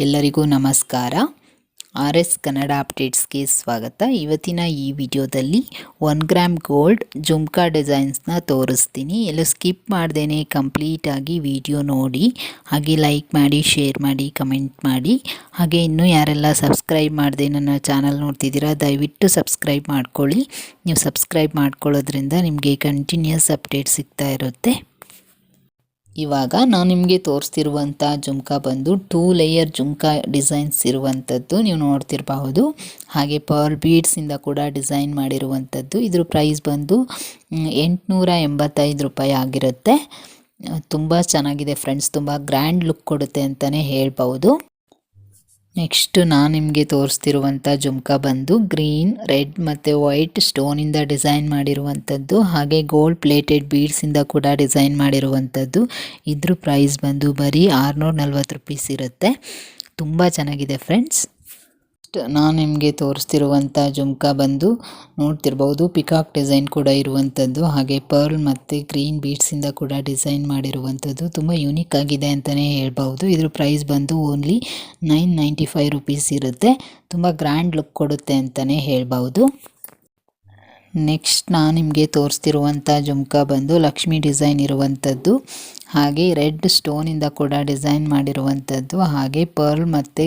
ಎಲ್ಲರಿಗೂ ನಮಸ್ಕಾರ. R S Kannada ಅಪ್ಡೇಟ್ಸ್ಗೆ ಸ್ವಾಗತ. ಇವತ್ತಿನ ಈ ವಿಡಿಯೋದಲ್ಲಿ 1 ಗ್ರಾಮ್ ಗೋಲ್ಡ್ ಜುಮ್ಕಾ ಡಿಸೈನ್ಸ್ನ ತೋರಿಸ್ತೀನಿ. ಎಲ್ಲೂ ಸ್ಕಿಪ್ ಮಾಡ್ದೇನೆ ಕಂಪ್ಲೀಟಾಗಿ ವಿಡಿಯೋ ನೋಡಿ, ಹಾಗೆ ಲೈಕ್ ಮಾಡಿ, ಶೇರ್ ಮಾಡಿ, ಕಮೆಂಟ್ ಮಾಡಿ. ಹಾಗೆ ಇನ್ನೂ ಯಾರೆಲ್ಲ ಸಬ್ಸ್ಕ್ರೈಬ್ ಮಾಡದೆ ನನ್ನ ಚಾನಲ್ ನೋಡ್ತಿದ್ದೀರಾ, ದಯವಿಟ್ಟು ಸಬ್ಸ್ಕ್ರೈಬ್ ಮಾಡ್ಕೊಳ್ಳಿ. ನೀವು ಸಬ್ಸ್ಕ್ರೈಬ್ ಮಾಡ್ಕೊಳ್ಳೋದ್ರಿಂದ ನಿಮಗೆ ಕಂಟಿನ್ಯೂಸ್ ಅಪ್ಡೇಟ್ ಸಿಗ್ತಾ ಇರುತ್ತೆ. ಇವಾಗ ನಾನು ನಿಮಗೆ ತೋರಿಸ್ತಿರುವಂಥ ಜುಮ್ಕಾ ಬಂದು 2 ಲೇಯರ್ ಜುಮ್ಕಾ ಡಿಸೈನ್ಸ್ ಇರುವಂಥದ್ದು ನೀವು ನೋಡ್ತಿರಬಹುದು. ಹಾಗೆ ಪರ್ಲ್ ಬೀಡ್ಸಿಂದ ಕೂಡ ಡಿಸೈನ್ ಮಾಡಿರುವಂಥದ್ದು. ಇದ್ರ ಪ್ರೈಸ್ ಬಂದು 885 ರೂಪಾಯಿ ಆಗಿರುತ್ತೆ. ತುಂಬ ಚೆನ್ನಾಗಿದೆ ಫ್ರೆಂಡ್ಸ್, ತುಂಬ ಗ್ರ್ಯಾಂಡ್ ಲುಕ್ ಕೊಡುತ್ತೆ ಅಂತಲೇ ಹೇಳ್ಬೋದು. ನೆಕ್ಸ್ಟ್ ನಾನು ನಿಮಗೆ ತೋರಿಸ್ತಿರುವಂಥ ಜುಮ್ಕಾ ಬಂದು ಗ್ರೀನ್, ರೆಡ್ ಮತ್ತು ವೈಟ್ ಸ್ಟೋನಿಂದ ಡಿಸೈನ್ ಮಾಡಿರುವಂಥದ್ದು. ಹಾಗೆ ಗೋಲ್ಡ್ ಪ್ಲೇಟೆಡ್ ಬೀಡ್ಸಿಂದ ಕೂಡ ಡಿಸೈನ್ ಮಾಡಿರುವಂಥದ್ದು. ಇದ್ರ ಪ್ರೈಸ್ ಬಂದು ಬರೀ 640 ರೂಪೀಸ್ ಇರುತ್ತೆ. ತುಂಬ ಚೆನ್ನಾಗಿದೆ ಫ್ರೆಂಡ್ಸ್. ನಾನು ನಿಮಗೆ ತೋರಿಸ್ತಿರುವಂಥ ಜುಮ್ಕಾ ಬಂದು ನೋಡ್ತಿರ್ಬೋದು, ಪಿಕಾಕ್ ಡಿಸೈನ್ ಕೂಡ ಇರುವಂಥದ್ದು. ಹಾಗೆ ಪರ್ಲ್ ಮತ್ತು ಗ್ರೀನ್ ಬೀಡ್ಸಿಂದ ಕೂಡ ಡಿಸೈನ್ ಮಾಡಿರುವಂಥದ್ದು. ತುಂಬ ಯೂನಿಕ್ ಆಗಿದೆ ಅಂತಲೇ ಹೇಳ್ಬೋದು. ಇದ್ರ ಪ್ರೈಸ್ ಬಂದು ಓನ್ಲಿ 995 ರೂಪೀಸ್ ಇರುತ್ತೆ. ತುಂಬ ಗ್ರ್ಯಾಂಡ್ ಲುಕ್ ಕೊಡುತ್ತೆ ಅಂತಲೇ ಹೇಳ್ಬೋದು. ನೆಕ್ಸ್ಟ್ ನಾನು ನಿಮಗೆ ತೋರಿಸ್ತಿರುವಂಥ ಜುಮ್ಕಾ ಬಂದು ಲಕ್ಷ್ಮಿ ಡಿಸೈನ್ ಇರುವಂಥದ್ದು. ಹಾಗೆ ರೆಡ್ ಸ್ಟೋನಿಂದ ಕೂಡ ಡಿಸೈನ್ ಮಾಡಿರುವಂಥದ್ದು. ಹಾಗೆ ಪರ್ಲ್ ಮತ್ತು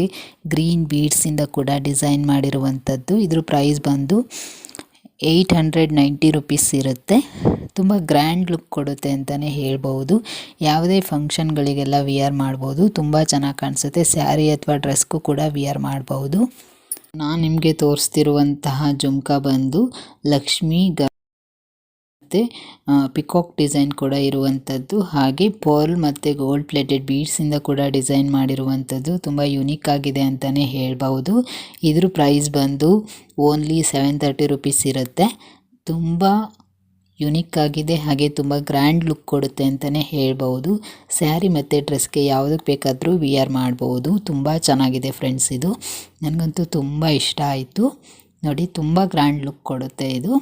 ಗ್ರೀನ್ ಬೀಡ್ಸಿಂದ ಕೂಡ ಡಿಸೈನ್ ಮಾಡಿರುವಂಥದ್ದು. ಇದ್ರ ಪ್ರೈಸ್ ಬಂದು 890 ರೂಪೀಸ್ ಇರುತ್ತೆ. ತುಂಬ ಗ್ರ್ಯಾಂಡ್ ಲುಕ್ ಕೊಡುತ್ತೆ ಅಂತಲೇ ಹೇಳ್ಬೋದು. ಯಾವುದೇ ಫಂಕ್ಷನ್ಗಳಿಗೆಲ್ಲ ವಿಯರ್ ಮಾಡ್ಬೋದು, ತುಂಬ ಚೆನ್ನಾಗಿ ಕಾಣಿಸುತ್ತೆ. ಸ್ಯಾರಿ ಅಥವಾ ಡ್ರೆಸ್ಗೂ ಕೂಡ ವಿಯರ್ ಮಾಡ್ಬೋದು. ನಾನು ನಿಮಗೆ ತೋರಿಸ್ತಿರುವಂತಹ ಜುಮ್ಕಾ ಬಂದು ಲಕ್ಷ್ಮಿ ಮತ್ತು ಪಿಕಾಕ್ ಡಿಸೈನ್ ಕೂಡ ಇರುವಂಥದ್ದು. ಹಾಗೆ ಪರ್ಲ್ ಮತ್ತು ಗೋಲ್ಡ್ ಪ್ಲೇಟೆಡ್ ಬೀಡ್ಸಿಂದ ಕೂಡ ಡಿಸೈನ್ ಮಾಡಿರುವಂಥದ್ದು. ತುಂಬ ಯುನೀಕ್ ಆಗಿದೆ ಅಂತಲೇ ಹೇಳ್ಬೋದು. ಇದ್ರ ಪ್ರೈಸ್ ಬಂದು ಓನ್ಲಿ 730 ರೂಪೀಸ್ ಇರುತ್ತೆ. ತುಂಬ ಯುನೀಕ್ ಆಗಿದೆ, ಹಾಗೆ ತುಂಬ ಗ್ರ್ಯಾಂಡ್ ಲುಕ್ ಕೊಡುತ್ತೆ ಅಂತಲೇ ಹೇಳ್ಬೋದು. ಸ್ಯಾರಿ ಮತ್ತು ಡ್ರೆಸ್ಗೆ ಯಾವುದಕ್ಕೆ ಬೇಕಾದರೂ ವಿಯರ್ ಮಾಡ್ಬೋದು. ತುಂಬ ಚೆನ್ನಾಗಿದೆ ಫ್ರೆಂಡ್ಸ್. ಇದು ನನಗಂತೂ ತುಂಬ ಇಷ್ಟ ಆಯಿತು ನೋಡಿ, ತುಂಬ ಗ್ರ್ಯಾಂಡ್ ಲುಕ್ ಕೊಡುತ್ತೆ ಇದು.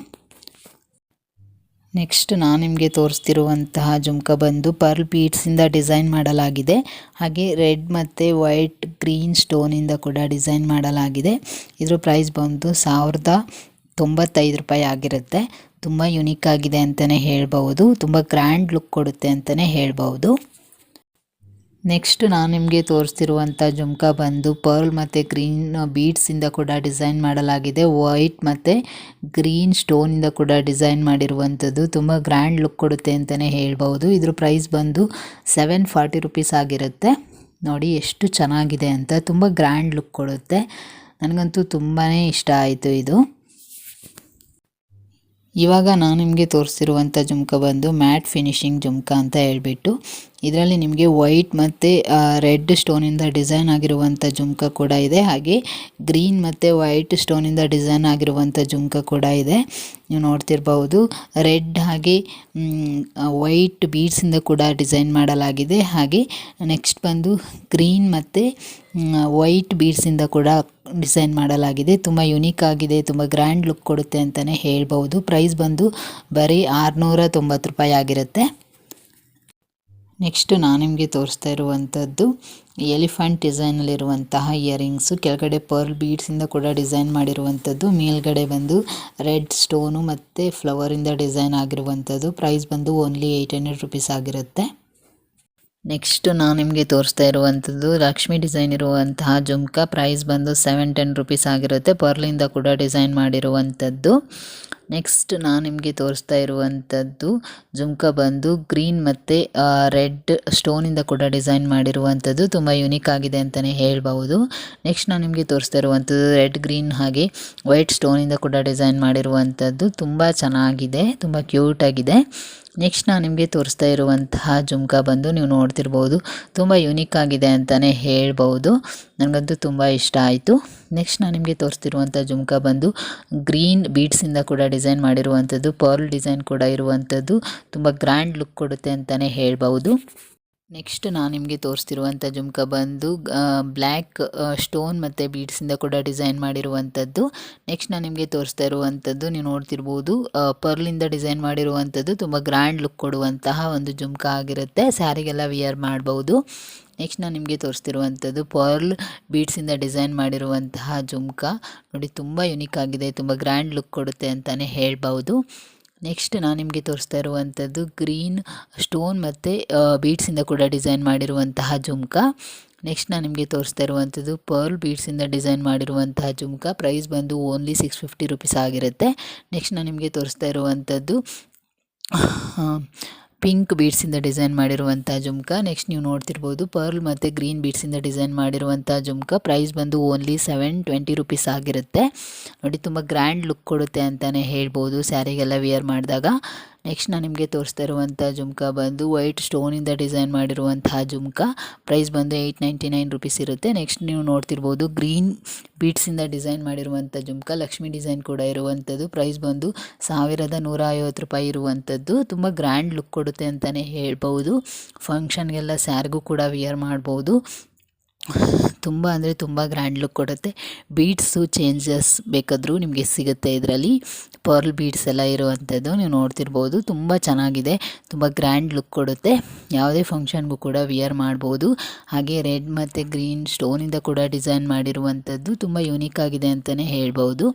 ನೆಕ್ಸ್ಟ್ ನಾನು ನಿಮಗೆ ತೋರಿಸ್ತಿರುವಂತಹ ಜುಮ್ಕಾ ಬಂದು ಪರ್ಲ್ ಬೀಡ್ಸಿಂದ ಡಿಸೈನ್ ಮಾಡಲಾಗಿದೆ. ಹಾಗೆ ರೆಡ್ ಮತ್ತು ವೈಟ್ ಗ್ರೀನ್ ಸ್ಟೋನಿಂದ ಕೂಡ ಡಿಸೈನ್ ಮಾಡಲಾಗಿದೆ. ಇದ್ರ ಪ್ರೈಸ್ ಬಂದು 1095 ರೂಪಾಯಿ ಆಗಿರುತ್ತೆ. ತುಂಬ ಯುನೀಕ್ ಆಗಿದೆ ಅಂತಲೇ ಹೇಳ್ಬೋದು. ತುಂಬ ಗ್ರ್ಯಾಂಡ್ ಲುಕ್ ಕೊಡುತ್ತೆ ಅಂತಲೇ ಹೇಳ್ಬೋದು. ನೆಕ್ಸ್ಟ್ ನಾನು ನಿಮಗೆ ತೋರಿಸ್ತಿರುವಂಥ ಜುಮ್ಕಾ ಬಂದು ಪರ್ಲ್ ಮತ್ತು ಗ್ರೀನ್ ಬೀಡ್ಸಿಂದ ಕೂಡ ಡಿಸೈನ್ ಮಾಡಲಾಗಿದೆ. ವೈಟ್ ಮತ್ತು ಗ್ರೀನ್ ಸ್ಟೋನಿಂದ ಕೂಡ ಡಿಸೈನ್ ಮಾಡಿರುವಂಥದ್ದು. ತುಂಬ ಗ್ರ್ಯಾಂಡ್ ಲುಕ್ ಕೊಡುತ್ತೆ ಅಂತಲೇ ಹೇಳ್ಬೋದು. ಇದ್ರ ಪ್ರೈಸ್ ಬಂದು 740 ರೂಪೀಸ್ ಆಗಿರುತ್ತೆ. ನೋಡಿ ಎಷ್ಟು ಚೆನ್ನಾಗಿದೆ ಅಂತ, ತುಂಬ ಗ್ರ್ಯಾಂಡ್ ಲುಕ್ ಕೊಡುತ್ತೆ. ನನಗಂತೂ ತುಂಬಾ ಇಷ್ಟ ಆಯಿತು ಇದು. ಇವಾಗ ನಾನು ನಿಮಗೆ ತೋರಿಸ್ತಿರುವಂಥ ಜುಮ್ಕಾ ಬಂದು ಮ್ಯಾಟ್ ಫಿನಿಶಿಂಗ್ ಜುಮ್ಕಾ ಅಂತ ಹೇಳ್ಬಿಟ್ಟು, ಇದರಲ್ಲಿ ನಿಮಗೆ ವೈಟ್ ಮತ್ತು ರೆಡ್ ಸ್ಟೋನಿಂದ ಡಿಸೈನ್ ಆಗಿರುವಂಥ ಜುಮ್ಕಾ ಕೂಡ ಇದೆ. ಹಾಗೆ ಗ್ರೀನ್ ಮತ್ತು ವೈಟ್ ಸ್ಟೋನಿಂದ ಡಿಸೈನ್ ಆಗಿರುವಂಥ ಜುಮ್ಕಾ ಕೂಡ ಇದೆ. ನೀವು ನೋಡ್ತಿರ್ಬಹುದು. ರೆಡ್ ಹಾಗೆ ವೈಟ್ ಬೀಡ್ಸಿಂದ ಕೂಡ ಡಿಸೈನ್ ಮಾಡಲಾಗಿದೆ. ಹಾಗೆ ನೆಕ್ಸ್ಟ್ ಬಂದು ಗ್ರೀನ್ ಮತ್ತು ವೈಟ್ ಬೀಡ್ಸಿಂದ ಕೂಡ ಡಿಸೈನ್ ಮಾಡಲಾಗಿದೆ. ತುಂಬ ಯುನೀಕ್ ಆಗಿದೆ, ತುಂಬ ಗ್ರ್ಯಾಂಡ್ ಲುಕ್ ಕೊಡುತ್ತೆ ಅಂತಲೇ ಹೇಳ್ಬೋದು. ಪ್ರೈಸ್ ಬಂದು ಬರೀ 690 ರೂಪಾಯಿ ಆಗಿರುತ್ತೆ. ನೆಕ್ಸ್ಟ್ ನಾನು ನಿಮಗೆ ತೋರಿಸ್ತಾ ಇರುವಂಥದ್ದು ಎಲಿಫೆಂಟ್ ಡಿಸೈನಲ್ಲಿರುವಂತಹ ಇಯರಿಂಗ್ಸು. ಕೆಳಗಡೆ ಪರ್ಲ್ ಬೀಡ್ಸಿಂದ ಕೂಡ ಡಿಸೈನ್ ಮಾಡಿರುವಂಥದ್ದು. ಮೇಲ್ಗಡೆ ಬಂದು ರೆಡ್ ಸ್ಟೋನು ಮತ್ತು ಫ್ಲವರಿಂದ ಡಿಸೈನ್ ಆಗಿರುವಂಥದ್ದು. ಪ್ರೈಸ್ ಬಂದು ಓನ್ಲಿ 800 ರೂಪೀಸ್ ಆಗಿರುತ್ತೆ. ನೆಕ್ಸ್ಟ್ ನಾನು ನಿಮಗೆ ತೋರಿಸ್ತಾ ಇರುವಂಥದ್ದು ಲಕ್ಷ್ಮಿ ಡಿಸೈನ್ ಇರುವಂತಹ ಜುಮ್ಕಾ. ಪ್ರೈಸ್ ಬಂದು 710 ರೂಪೀಸ್ ಆಗಿರುತ್ತೆ. ಪರ್ಲಿಂದ ಕೂಡ ಡಿಸೈನ್ ಮಾಡಿರುವಂಥದ್ದು. ನೆಕ್ಸ್ಟ್ ನಾನು ನಿಮಗೆ ತೋರಿಸ್ತಾ ಇರುವಂಥದ್ದು ಜುಮ್ಕಾ ಬಂದು ಗ್ರೀನ್ ಮತ್ತು ರೆಡ್ ಸ್ಟೋನಿಂದ ಕೂಡ ಡಿಸೈನ್ ಮಾಡಿರುವಂಥದ್ದು. ತುಂಬ ಯುನೀಕ್ ಆಗಿದೆ ಅಂತಲೇ ಹೇಳ್ಬೋದು. ನೆಕ್ಸ್ಟ್ ನಾನು ನಿಮಗೆ ತೋರಿಸ್ತಾ ಇರುವಂಥದ್ದು ರೆಡ್, ಗ್ರೀನ್ ಹಾಗೆ ವೈಟ್ ಸ್ಟೋನಿಂದ ಕೂಡ ಡಿಸೈನ್ ಮಾಡಿರುವಂಥದ್ದು. ತುಂಬ ಚೆನ್ನಾಗಿದೆ, ತುಂಬ ಕ್ಯೂಟಾಗಿದೆ. ನೆಕ್ಸ್ಟ್ ನಾನು ನಿಮಗೆ ತೋರಿಸ್ತಾ ಇರುವಂತಹ ಜುಮ್ಕಾ ಬಂದು ನೀವು ನೋಡ್ತಿರ್ಬೋದು, ತುಂಬ ಯುನೀಕ್ ಆಗಿದೆ ಅಂತಲೇ ಹೇಳ್ಬೋದು. ನನಗಂತೂ ತುಂಬ ಇಷ್ಟ ಆಯಿತು. ನೆಕ್ಸ್ಟ್ ನಾನು ನಿಮಗೆ ತೋರಿಸ್ತಿರುವಂಥ ಜುಮ್ಕಾ ಬಂದು ಗ್ರೀನ್ ಬೀಡ್ಸಿಂದ ಕೂಡ ಡಿಸೈನ್ ಮಾಡಿರುವಂಥದ್ದು. ಪರ್ಲ್ ಡಿಸೈನ್ ಕೂಡ ಇರುವಂಥದ್ದು. ತುಂಬ ಗ್ರ್ಯಾಂಡ್ ಲುಕ್ ಕೊಡುತ್ತೆ ಅಂತಲೇ ಹೇಳ್ಬೋದು. ನೆಕ್ಸ್ಟ್ ನಾನು ನಿಮಗೆ ತೋರಿಸ್ತಿರುವಂಥ ಜುಮ್ಕಾ ಬಂದು ಬ್ಲ್ಯಾಕ್ ಸ್ಟೋನ್ ಮತ್ತು ಬೀಡ್ಸಿಂದ ಕೂಡ ಡಿಸೈನ್ ಮಾಡಿರುವಂಥದ್ದು. ನೆಕ್ಸ್ಟ್ ನಾನು ನಿಮಗೆ ತೋರಿಸ್ತಾ ಇರುವಂಥದ್ದು ನೀವು ನೋಡ್ತಿರ್ಬೋದು, ಪರ್ಲಿಂದ ಡಿಸೈನ್ ಮಾಡಿರುವಂಥದ್ದು. ತುಂಬ ಗ್ರ್ಯಾಂಡ್ ಲುಕ್ ಕೊಡುವಂತಹ ಒಂದು ಜುಮ್ಕಾ ಆಗಿರುತ್ತೆ. ಸ್ಯಾರಿಗೆಲ್ಲ ವಿಯರ್ ಮಾಡ್ಬೋದು. ನೆಕ್ಸ್ಟ್ ನಾನು ನಿಮಗೆ ತೋರಿಸ್ತಿರುವಂಥದ್ದು ಪರ್ಲ್ ಬೀಡ್ಸಿಂದ ಡಿಸೈನ್ ಮಾಡಿರುವಂತಹ ಜುಮ್ಕ ನೋಡಿ, ತುಂಬ ಯುನಿಕ್ ಆಗಿದೆ, ತುಂಬ ಗ್ರ್ಯಾಂಡ್ ಲುಕ್ ಕೊಡುತ್ತೆ ಅಂತಲೇ ಹೇಳ್ಬೋದು. ನೆಕ್ಸ್ಟ್ ನಾನು ನಿಮಗೆ ತೋರಿಸ್ತಾ ಇರುವಂಥದ್ದು ಗ್ರೀನ್ ಸ್ಟೋನ್ ಮತ್ತು ಬೀಡ್ಸಿಂದ ಕೂಡ ಡಿಸೈನ್ ಮಾಡಿರುವಂತಹ ಜುಮ್ಕ. ನೆಕ್ಸ್ಟ್ ನಾನು ನಿಮಗೆ ತೋರಿಸ್ತಾ ಇರುವಂಥದ್ದು ಪರ್ಲ್ ಬೀಡ್ಸಿಂದ ಡಿಸೈನ್ ಮಾಡಿರುವಂತಹ ಜುಮ್ಕ. ಪ್ರೈಸ್ ಬಂದು ಓನ್ಲಿ 650 ರುಪೀಸ್ ಆಗಿರುತ್ತೆ. ನೆಕ್ಸ್ಟ್ ನಾನು ನಿಮಗೆ ತೋರಿಸ್ತಾ ಇರುವಂಥದ್ದು ಪಿಂಕ್ ಬೀಡ್ಸಿಂದ ಡಿಸೈನ್ ಮಾಡಿರುವಂಥ ಜುಮ್ಕ. ನೆಕ್ಸ್ಟ್ ನೀವು ನೋಡ್ತಿರ್ಬೋದು ಪರ್ಲ್ ಮತ್ತು ಗ್ರೀನ್ ಬೀಡ್ಸಿಂದ ಡಿಸೈನ್ ಮಾಡಿರುವಂಥ ಜುಮ್ಕ. ಪ್ರೈಸ್ ಬಂದು ಓನ್ಲಿ 720 ರುಪೀಸ್ ಆಗಿರುತ್ತೆ. ನೋಡಿ, ತುಂಬ ಗ್ರ್ಯಾಂಡ್ ಲುಕ್ ಕೊಡುತ್ತೆ ಅಂತಲೇ ಹೇಳ್ಬೋದು ಸ್ಯಾರಿಗೆಲ್ಲ ವಿಯರ್ ಮಾಡಿದಾಗ. ನೆಕ್ಸ್ಟ್ ನಾನು ನಿಮಗೆ ತೋರಿಸ್ತಾ ಇರುವಂಥ ಜುಮ್ಕ ಬಂದು ವೈಟ್ ಸ್ಟೋನಿಂದ ಡಿಸೈನ್ ಮಾಡಿರುವಂತಹ ಜುಮ್ಕ. ಪ್ರೈಸ್ ಬಂದು 899 ರುಪೀಸ್ ಇರುತ್ತೆ. ನೆಕ್ಸ್ಟ್ ನೀವು ನೋಡ್ತಿರ್ಬೋದು ಗ್ರೀನ್ ಬೀಡ್ಸಿಂದ ಡಿಸೈನ್ ಮಾಡಿರುವಂಥ ಜುಮ್ಕ, ಲಕ್ಷ್ಮಿ ಡಿಸೈನ್ ಕೂಡ ಇರುವಂಥದ್ದು. ಪ್ರೈಸ್ ಬಂದು 1150 ರೂಪಾಯಿ ಇರುವಂಥದ್ದು. ತುಂಬ ಗ್ರ್ಯಾಂಡ್ ಲುಕ್ ಕೊಡುತ್ತೆ ಅಂತಲೇ ಹೇಳ್ಬೋದು. ಫಂಕ್ಷನ್ಗೆಲ್ಲ ಸ್ಯಾರಿಗೂ ಕೂಡ ವಿಯರ್ ಮಾಡ್ಬೋದು. ತುಂಬ ಅಂದರೆ ತುಂಬ ಗ್ರ್ಯಾಂಡ್ ಲುಕ್ ಕೊಡುತ್ತೆ. ಬೀಡ್ಸು ಚೇಂಜಸ್ ಬೇಕಾದರೂ ನಿಮಗೆ ಸಿಗುತ್ತೆ ಇದರಲ್ಲಿ. ಪರ್ಲ್ ಬೀಡ್ಸ್ ಎಲ್ಲ ಇರುವಂಥದ್ದು ನೀವು ನೋಡ್ತಿರ್ಬೋದು. ತುಂಬ ಚೆನ್ನಾಗಿದೆ, ತುಂಬ ಗ್ರ್ಯಾಂಡ್ ಲುಕ್ ಕೊಡುತ್ತೆ. ಯಾವುದೇ ಫಂಕ್ಷನ್ಗೂ ಕೂಡ ವಿಯರ್ ಮಾಡ್ಬೋದು. ಹಾಗೆ ರೆಡ್ ಮತ್ತು ಗ್ರೀನ್ ಸ್ಟೋನಿಂದ ಕೂಡ ಡಿಸೈನ್ ಮಾಡಿರುವಂಥದ್ದು ತುಂಬ ಯೂನಿಕ್ ಆಗಿದೆ ಅಂತಲೇ ಹೇಳ್ಬೋದು.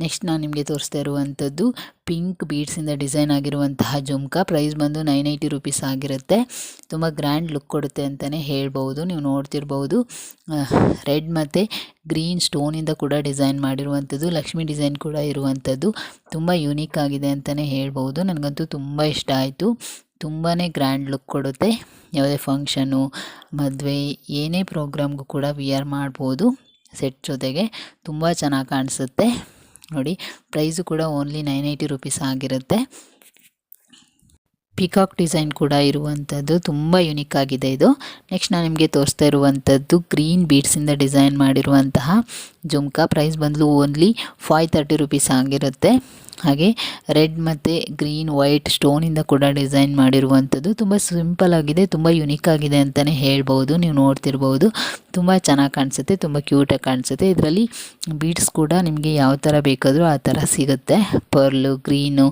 ನೆಕ್ಸ್ಟ್ ನಾನು ನಿಮಗೆ ತೋರಿಸ್ತಾ ಇರುವಂಥದ್ದು ಪಿಂಕ್ ಬೀಡ್ಸಿಂದ ಡಿಸೈನ್ ಆಗಿರುವಂತಹ ಜುಮ್ಕ. ಪ್ರೈಸ್ ಬಂದು 980 ರುಪೀಸ್ ಆಗಿರುತ್ತೆ. ತುಂಬ ಗ್ರ್ಯಾಂಡ್ ಲುಕ್ ಕೊಡುತ್ತೆ ಅಂತಲೇ ಹೇಳ್ಬೋದು. ನೀವು ನೋಡ್ತಿರ್ಬೋದು ರೆಡ್ ಮತ್ತು ಗ್ರೀನ್ ಸ್ಟೋನಿಂದ ಕೂಡ ಡಿಸೈನ್ ಮಾಡಿರುವಂಥದ್ದು, ಲಕ್ಷ್ಮಿ ಡಿಸೈನ್ ಕೂಡ ಇರುವಂಥದ್ದು. ತುಂಬ ಯೂನಿಕ್ ಆಗಿದೆ ಅಂತಲೇ ಹೇಳ್ಬೋದು. ನನಗಂತೂ ತುಂಬ ಇಷ್ಟ ಆಯಿತು. ತುಂಬಾ ಗ್ರ್ಯಾಂಡ್ ಲುಕ್ ಕೊಡುತ್ತೆ. ಯಾವುದೇ ಫಂಕ್ಷನು, ಮದುವೆ, ಏನೇ ಪ್ರೋಗ್ರಾಮ್ಗೂ ಕೂಡ ವಿಯರ್ ಮಾಡ್ಬೋದು ಸೆಟ್ ಜೊತೆಗೆ. ತುಂಬ ಚೆನ್ನಾಗಿ ಕಾಣಿಸುತ್ತೆ ನೋಡಿ. ಪ್ರೈಸು ಕೂಡ ಓನ್ಲಿ 980 ರುಪೀಸ್ ಆಗಿರುತ್ತೆ. ಪಿಕಾಕ್ ಡಿಸೈನ್ ಕೂಡ ಇರುವಂಥದ್ದು ತುಂಬ ಯುನಿಕ್ ಆಗಿದೆ ಇದು. ನೆಕ್ಸ್ಟ್ ನಾನು ನಿಮಗೆ ತೋರಿಸ್ತಾ ಇರುವಂಥದ್ದು ಗ್ರೀನ್ ಬೀಡ್ಸಿಂದ ಡಿಸೈನ್ ಮಾಡಿರುವಂತಹ ಜುಮ್ಕ. ಪ್ರೈಸ್ ಬಂದು ಓನ್ಲಿ 530 ರುಪೀಸ್ ಆಗಿರುತ್ತೆ. ಹಾಗೆ ರೆಡ್ ಮತ್ತು ಗ್ರೀನ್ ವೈಟ್ ಸ್ಟೋನಿಂದ ಕೂಡ ಡಿಸೈನ್ ಮಾಡಿರುವಂಥದ್ದು. ತುಂಬ ಸಿಂಪಲ್ ಆಗಿದೆ, ತುಂಬ ಯುನಿಕ್ ಆಗಿದೆ ಅಂತಲೇ ಹೇಳ್ಬೋದು. ನೀವು ನೋಡ್ತಿರ್ಬೋದು ತುಂಬ ಚೆನ್ನಾಗಿ ಕಾಣಿಸುತ್ತೆ, ತುಂಬ ಕ್ಯೂಟಾಗಿ ಕಾಣಿಸುತ್ತೆ. ಇದರಲ್ಲಿ ಬೀಡ್ಸ್ ಕೂಡ ನಿಮಗೆ ಯಾವ ಥರ ಬೇಕಾದರೂ ಆ ಥರ ಸಿಗುತ್ತೆ. ಪರ್ಲು, ಗ್ರೀನು,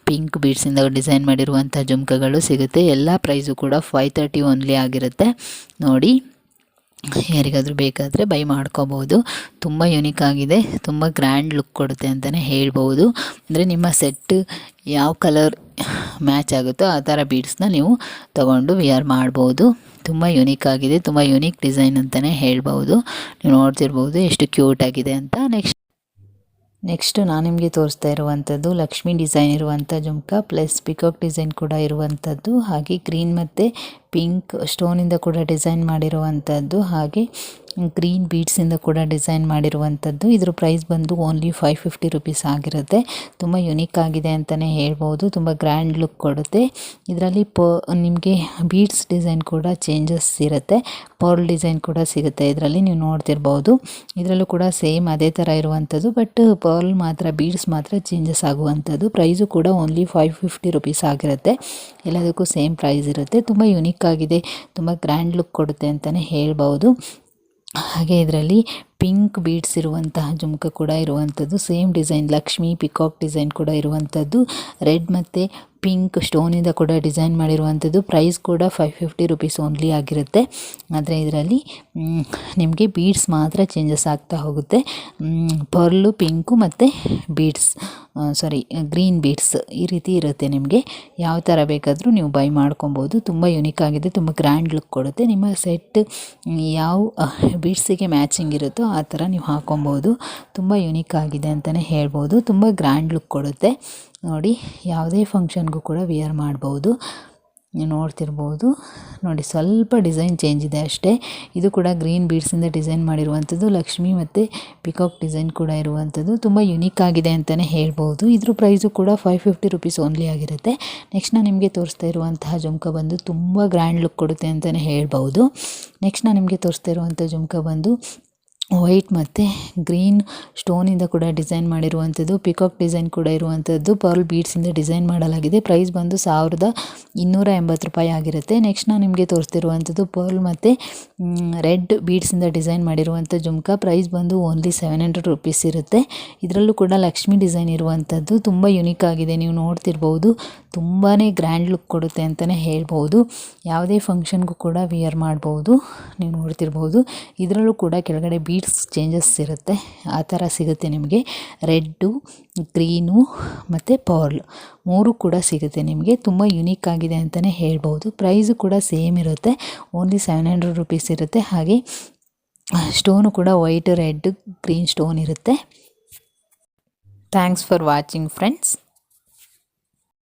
ಪಿಂಕ್ ಬೀಡ್ಸಿಂದ ಡಿಸೈನ್ ಮಾಡಿರುವಂಥ ಜುಮ್ಕಗಳು ಸಿಗುತ್ತೆ. ಎಲ್ಲ ಪ್ರೈಸು ಕೂಡ 530 ಓನ್ಲಿ ಆಗಿರುತ್ತೆ. ನೋಡಿ, ಯಾರಿಗಾದರೂ ಬೇಕಾದರೆ ಬೈ ಮಾಡ್ಕೋಬೋದು. ತುಂಬ ಯುನಿಕ್ ಆಗಿದೆ, ತುಂಬ ಗ್ರ್ಯಾಂಡ್ ಲುಕ್ ಕೊಡುತ್ತೆ ಅಂತಲೇ ಹೇಳ್ಬೋದು. ಅಂದರೆ ನಿಮ್ಮ ಸೆಟ್ ಯಾವ ಕಲರ್ ಮ್ಯಾಚ್ ಆಗುತ್ತೋ ಆ ಥರ ಬೀಡ್ಸ್ನ ನೀವು ತೊಗೊಂಡು ವಿಯರ್ ಮಾಡ್ಬೋದು. ತುಂಬ ಯುನಿಕ್ ಆಗಿದೆ, ತುಂಬ ಯುನಿಕ್ ಡಿಸೈನ್ ಅಂತಲೇ ಹೇಳ್ಬೋದು. ನೀವು ನೋಡ್ತಿರ್ಬೋದು ಎಷ್ಟು ಕ್ಯೂಟಾಗಿದೆ ಅಂತ. ನೆಕ್ಸ್ಟ್ ನಾನು ನಿಮಗೆ ತೋರಿಸ್ತಾ ಇರುವಂಥದ್ದು ಲಕ್ಷ್ಮಿ ಡಿಸೈನ್ ಇರುವಂಥ ಜುಮ್ಕ ಪ್ಲಸ್ ಪಿಕಾಕ್ ಡಿಸೈನ್ ಕೂಡ ಇರುವಂಥದ್ದು. ಹಾಗೆ ಗ್ರೀನ್ ಮತ್ತು ಪಿಂಕ್ ಸ್ಟೋನಿಂದ ಕೂಡ ಡಿಸೈನ್ ಮಾಡಿರುವಂಥದ್ದು. ಹಾಗೆ ಗ್ರೀನ್ ಬೀಡ್ಸಿಂದ ಕೂಡ ಡಿಸೈನ್ ಮಾಡಿರುವಂಥದ್ದು. ಇದ್ರ ಪ್ರೈಸ್ ಬಂದು ಓನ್ಲಿ 550 ರುಪೀಸ್ ಆಗಿರುತ್ತೆ. ತುಂಬ ಯುನಿಕ್ ಆಗಿದೆ ಅಂತಲೇ ಹೇಳ್ಬೋದು. ತುಂಬ ಗ್ರ್ಯಾಂಡ್ ಲುಕ್ ಕೊಡುತ್ತೆ. ಇದರಲ್ಲಿ ನಿಮಗೆ ಬೀಡ್ಸ್ ಡಿಸೈನ್ ಕೂಡ ಚೇಂಜಸ್ ಇರುತ್ತೆ. ಪರ್ಲ್ ಡಿಸೈನ್ ಕೂಡ ಸಿಗುತ್ತೆ ಇದರಲ್ಲಿ, ನೀವು ನೋಡ್ತಿರ್ಬೋದು. ಇದರಲ್ಲೂ ಕೂಡ ಸೇಮ್ ಅದೇ ಥರ ಇರುವಂಥದ್ದು, ಬಟ್ ಪರ್ಲ್ ಮಾತ್ರ, ಬೀಡ್ಸ್ ಮಾತ್ರ ಚೇಂಜಸ್ ಆಗುವಂಥದ್ದು. ಪ್ರೈಸು ಕೂಡ ಓನ್ಲಿ 550 ರುಪೀಸ್ ಆಗಿರುತ್ತೆ. ಎಲ್ಲದಕ್ಕೂ ಸೇಮ್ ಪ್ರೈಸ್ ಇರುತ್ತೆ. ತುಂಬ ಯುನಿಕ್ ಆಗಿದೆ, ತುಂಬ ಗ್ರ್ಯಾಂಡ್ ಲುಕ್ ಕೊಡುತ್ತೆ ಅಂತಲೇ ಹೇಳ್ಬೋದು. ಹಾಗೆ ಇದರಲ್ಲಿ ಪಿಂಕ್ ಬೀಡ್ಸ್ ಇರುವಂತಹ ಜುಮ್ಕ ಕೂಡ ಇರುವಂಥದ್ದು. Same design Lakshmi peacock design ಕೂಡ ಇರುವಂಥದ್ದು. ರೆಡ್ ಮತ್ತು ಪಿಂಕ್ ಸ್ಟೋನಿಂದ ಕೂಡ ಡಿಸೈನ್ ಮಾಡಿರುವಂಥದ್ದು. ಪ್ರೈಸ್ ಕೂಡ 550 ರುಪೀಸ್ ಓನ್ಲಿ ಆಗಿರುತ್ತೆ. ಆದರೆ ಇದರಲ್ಲಿ ನಿಮಗೆ ಬೀಡ್ಸ್ ಮಾತ್ರ ಚೇಂಜಸ್ ಆಗ್ತಾ ಹೋಗುತ್ತೆ. ಪರ್ಲು, ಪಿಂಕು ಮತ್ತು ಬೀಡ್ಸ್ ಗ್ರೀನ್ ಬೀಡ್ಸ್ ಈ ರೀತಿ ಇರುತ್ತೆ. ನಿಮಗೆ ಯಾವ ಥರ ಬೇಕಾದರೂ ನೀವು ಬೈ ಮಾಡ್ಕೊಬೋದು. ತುಂಬ ಯುನಿಕ್ ಆಗಿದೆ, ತುಂಬ ಗ್ರ್ಯಾಂಡ್ ಲುಕ್ ಕೊಡುತ್ತೆ. ನಿಮ್ಮ ಸೆಟ್ ಯಾವ ಬೀಡ್ಸಿಗೆ ಮ್ಯಾಚಿಂಗ್ ಇರುತ್ತೋ ಆ ಥರ ನೀವು ಹಾಕೊಬೋದು. ತುಂಬ ಯುನಿಕ್ ಆಗಿದೆ ಅಂತಲೇ ಹೇಳ್ಬೋದು. ತುಂಬ ಗ್ರ್ಯಾಂಡ್ ಲುಕ್ ಕೊಡುತ್ತೆ ನೋಡಿ. ಯಾವುದೇ ಫಂಕ್ಷನ್ಗೂ ಕೂಡ ವಿಯರ್ ಮಾಡ್ಬೋದು. ನೀವು ನೋಡ್ತಿರ್ಬೋದು ನೋಡಿ, ಸ್ವಲ್ಪ ಡಿಸೈನ್ ಚೇಂಜ್ ಇದೆ ಅಷ್ಟೇ. ಇದು ಕೂಡ ಗ್ರೀನ್ ಬೀಡ್ಸಿಂದ ಡಿಸೈನ್ ಮಾಡಿರುವಂಥದ್ದು. ಲಕ್ಷ್ಮಿ ಮತ್ತು ಪಿಕಾಕ್ ಡಿಸೈನ್ ಕೂಡ ಇರುವಂಥದ್ದು. ತುಂಬ ಯುನಿಕ್ ಆಗಿದೆ ಅಂತಲೇ ಹೇಳ್ಬೋದು. ಇದ್ರ ಪ್ರೈಸು ಕೂಡ 550 ರುಪೀಸ್ ಓನ್ಲಿ ಆಗಿರುತ್ತೆ. ನೆಕ್ಸ್ಟ್ ನಾನು ನಿಮಗೆ ತೋರಿಸ್ತಾ ಇರುವಂತಹ ಜುಮ್ಕ ಬಂದು ತುಂಬ ಗ್ರ್ಯಾಂಡ್ ಲುಕ್ ಕೊಡುತ್ತೆ ಅಂತಲೇ ಹೇಳ್ಬೋದು. ನೆಕ್ಸ್ಟ್ ನಾನು ನಿಮಗೆ ತೋರಿಸ್ತಾ ಇರುವಂಥ ಜುಮ್ಕ ಬಂದು ವೈಟ್ ಮತ್ತು ಗ್ರೀನ್ ಸ್ಟೋನಿಂದ ಕೂಡ ಡಿಸೈನ್ ಮಾಡಿರುವಂಥದ್ದು, ಪಿಕಾಕ್ ಡಿಸೈನ್ ಕೂಡ ಇರುವಂಥದ್ದು, ಪರ್ಲ್ ಬೀಡ್ಸಿಂದ ಡಿಸೈನ್ ಮಾಡಲಾಗಿದೆ. ಪ್ರೈಸ್ ಬಂದು 1280 ರೂಪಾಯಿ ಆಗಿರುತ್ತೆ. ನೆಕ್ಸ್ಟ್ ನಾನು ನಿಮಗೆ ತೋರಿಸ್ತಿರುವಂಥದ್ದು ಪರ್ಲ್ ಮತ್ತು ರೆಡ್ ಬೀಡ್ಸಿಂದ ಡಿಸೈನ್ ಮಾಡಿರುವಂಥ ಜುಮ್ಕಾ. ಪ್ರೈಸ್ ಬಂದು ಓನ್ಲಿ 700 ರುಪೀಸ್ ಇರುತ್ತೆ. ಇದರಲ್ಲೂ ಕೂಡ ಲಕ್ಷ್ಮಿ ಡಿಸೈನ್ ಇರುವಂಥದ್ದು ತುಂಬ ಯುನೀಕ್ ಆಗಿದೆ. ನೀವು ನೋಡ್ತಿರ್ಬೋದು, ತುಂಬಾ ಗ್ರ್ಯಾಂಡ್ ಲುಕ್ ಕೊಡುತ್ತೆ ಅಂತಲೇ ಹೇಳ್ಬೋದು. ಯಾವುದೇ ಫಂಕ್ಷನ್ಗೂ ಕೂಡ ವಿಯರ್ ಮಾಡ್ಬೋದು. ನೀವು ನೋಡ್ತಿರ್ಬೋದು, ಇದರಲ್ಲೂ ಕೂಡ ಕೆಳಗಡೆ ಬೀಡ್ಸ್ ಚೇಂಜಸ್ ಇರುತ್ತೆ. ಆ ಥರ ಸಿಗುತ್ತೆ ನಿಮಗೆ. ರೆಡ್ಡು, ಗ್ರೀನು ಮತ್ತು ಪರ್ಲ್ 3 ಕೂಡ ಸಿಗುತ್ತೆ ನಿಮಗೆ. ತುಂಬ ಯುನೀಕ್ ಆಗಿದೆ ಅಂತಲೇ ಹೇಳ್ಬೋದು. ಪ್ರೈಸು ಕೂಡ ಸೇಮ್ ಇರುತ್ತೆ, ಓನ್ಲಿ 700 ರುಪೀಸ್ ಇರುತ್ತೆ. ಹಾಗೆ ಸ್ಟೋನು ಕೂಡ ವೈಟ್, ರೆಡ್, ಗ್ರೀನ್ ಸ್ಟೋನ್ ಇರುತ್ತೆ. Thanks for watching friends.